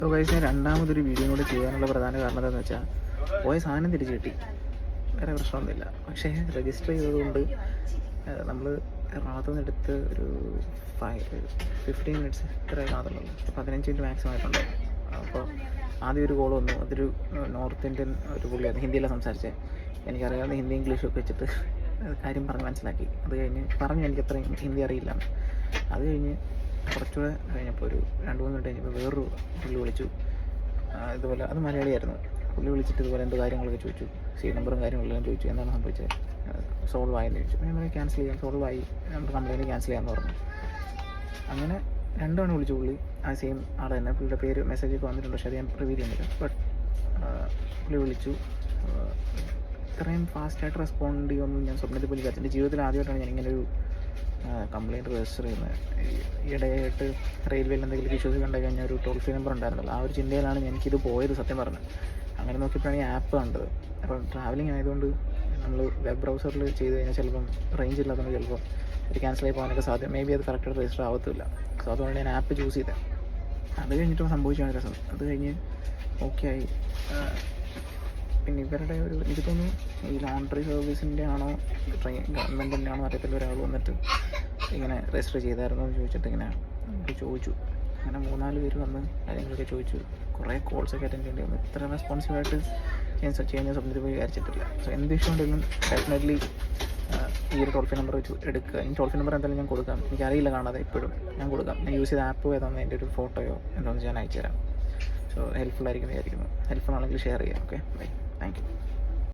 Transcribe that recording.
So guys, ഞാൻ രണ്ടാമതൊരു video കൂടെ ചെയ്യാനുള്ള പ്രധാന കാരണം എന്താണെന്ന് വെച്ചാൽ പോയ സാധനം തിരിച്ചു കിട്ടി, വേറെ പ്രശ്നമൊന്നുമില്ല. പക്ഷേ രജിസ്റ്റർ ചെയ്തതുകൊണ്ട് നമ്മൾ എറണാകുളത്ത് നിന്ന് എടുത്ത് ഒരു 15 മിനിറ്റ്സ് ഇത്ര കാണുന്നുള്ളൂ, 15 മിനിറ്റ് മാക്സിമം ആയിട്ടുണ്ടാവും. അപ്പോൾ ആദ്യം ഒരു കോൾ വന്നു, അതൊരു നോർത്ത് ഇന്ത്യൻ ഒരു പുള്ളിയാണ്, ഹിന്ദിയിലാണ് സംസാരിച്ചത്. എനിക്കറിയാവുന്ന ഹിന്ദി ഇംഗ്ലീഷൊക്കെ വെച്ചിട്ട് കാര്യം പറഞ്ഞ് മനസ്സിലാക്കി. അത് കഴിഞ്ഞ് പറഞ്ഞു എനിക്ക് അത്രയും ഹിന്ദി അറിയില്ല. അത് കഴിഞ്ഞ് കുറച്ചുകൂടെ കഴിഞ്ഞപ്പോൾ ഒരു 2-3 മിനിറ്റ് കഴിഞ്ഞപ്പോൾ വേറൊരു പുള്ളി വിളിച്ചു. ഇതുപോലെ അത് മലയാളിയായിരുന്നു. പുള്ളി വിളിച്ചിട്ട് ഇതുപോലെ എന്തോ കാര്യങ്ങളൊക്കെ ചോദിച്ചു, സീ നമ്പറും കാര്യങ്ങളെല്ലാം ചോദിച്ചു. എന്താണ് സംഭവിച്ചത്, സോൾവ് ആയെന്ന് ചോദിച്ചു. ഞാൻ ക്യാൻസൽ ചെയ്യാം, സോൾവ് ആയി, നമ്മുടെ കംപ്ലയിൻറ്റ് ക്യാൻസൽ ചെയ്യാമെന്ന് പറഞ്ഞു. അങ്ങനെ 2 തവണ വിളിച്ചു പുള്ളി, ആ സെയിം ആൾ തന്നെ. പുള്ളിയുടെ പേര് മെസ്സേജൊക്കെ വന്നിട്ടുണ്ട്, പക്ഷേ അത് ഞാൻ റിവീൽ ചെയ്യുന്നില്ല. ബട്ട് പുള്ളി വിളിച്ചു. ഇത്രയും ഫാസ്റ്റായിട്ട് റെസ്പോണ്ട് ചെയ്യുമെന്ന് ഞാൻ സ്വപ്നത്തിൽ പോലും വിചാരിച്ചു. എൻ്റെ ജീവിതത്തിൽ ആദ്യമായിട്ടാണ് ഞാൻ ഇങ്ങനൊരു കംപ്ലയിൻറ്റ് രജിസ്റ്റർ ചെയ്യുന്നത്. ഈയിടെയായിട്ട് റെയിൽവേയിൽ എന്തെങ്കിലും ഇഷ്യൂസ് കണ്ടു കഴിഞ്ഞാൽ ഒരു ടോൾ ഫ്രീ നമ്പർ ഉണ്ടായിരുന്നല്ലോ, ആ ഒരു ചിന്തയിലാണ് എനിക്കിത് പോയത് സത്യം പറഞ്ഞത്. അങ്ങനെ നോക്കിയപ്പോഴാണ് ഈ ആപ്പ് കണ്ടത്. അപ്പം ട്രാവലിംഗ് ആയതുകൊണ്ട് നമ്മൾ വെബ് ബ്രൗസറിൽ ചെയ്ത് കഴിഞ്ഞാൽ ചിലപ്പം റേഞ്ച് ഇല്ലാത്തതുകൊണ്ട് ചിലപ്പം അത് ക്യാൻസൽ പോകാനൊക്കെ സാധ്യത, മേ ബി അത് കറക്റ്റായിട്ട് രജിസ്റ്റർ ആവത്തില്ല. സോ അതുകൊണ്ട് ഞാൻ ആപ്പ് ചൂസ് ചെയ്തത്. അത് കഴിഞ്ഞിട്ടും സംഭവിച്ചാണ് രസം. അത് കഴിഞ്ഞ് ഓക്കെ ആയി. പിന്നെ ഇവരുടെ ഒരു എനിക്ക് തോന്നുന്നു ഈ ലോണ്ടറി സർവീസിൻ്റെ ആണോ ഗവൺമെൻറ്റിൻ്റെ ആണോ അറിയത്തില്ല, ഒരാൾ വന്നിട്ട് ഇങ്ങനെ രജിസ്റ്റർ ചെയ്തായിരുന്നോ എന്ന് ചോദിച്ചിട്ട് ഇങ്ങനെ ചോദിച്ചു. അങ്ങനെ 3-4 പേര് വന്ന് കാര്യങ്ങളൊക്കെ ചോദിച്ചു. കുറേ കോൾസൊക്കെ അറ്റൻഡ് ചെയ്യേണ്ടി വന്നു. ഇത്ര റെസ്പോൺസീവായിട്ട് ഞാൻ ചെയ്യുന്ന സ്വപ്നത്തിൽ പോയി വിചാരിച്ചിട്ടില്ല. സോ എന്ത് ഇഷ്യൂ ഉണ്ടെങ്കിലും ഡെഫിനറ്റ്ലി ഈ ഒരു ടോൾ ഫ്രീ നമ്പർ വെച്ച് എടുക്കുക. ഈ ടോൾ ഫ്രീ നമ്പർ എന്തായാലും ഞാൻ കൊടുക്കാം, എനിക്കറിയില്ല കാണാതെ ഇപ്പോഴും ഞാൻ കൊടുക്കാം. ഞാൻ യൂസ് ചെയ്ത ആപ്പ് ഏതാണെന്ന് എൻ്റെ ഒരു ഫോട്ടോയോ എന്താണെന്ന് ഞാൻ അയച്ചു തരാം. സോ ഹെൽപ്ഫുൾ ആയിരിക്കും വിചാരിക്കുന്നു. ഹെൽപ്ഫുൾ ആണെങ്കിൽ ഷെയർ ചെയ്യാം. Okay, bye, thank U.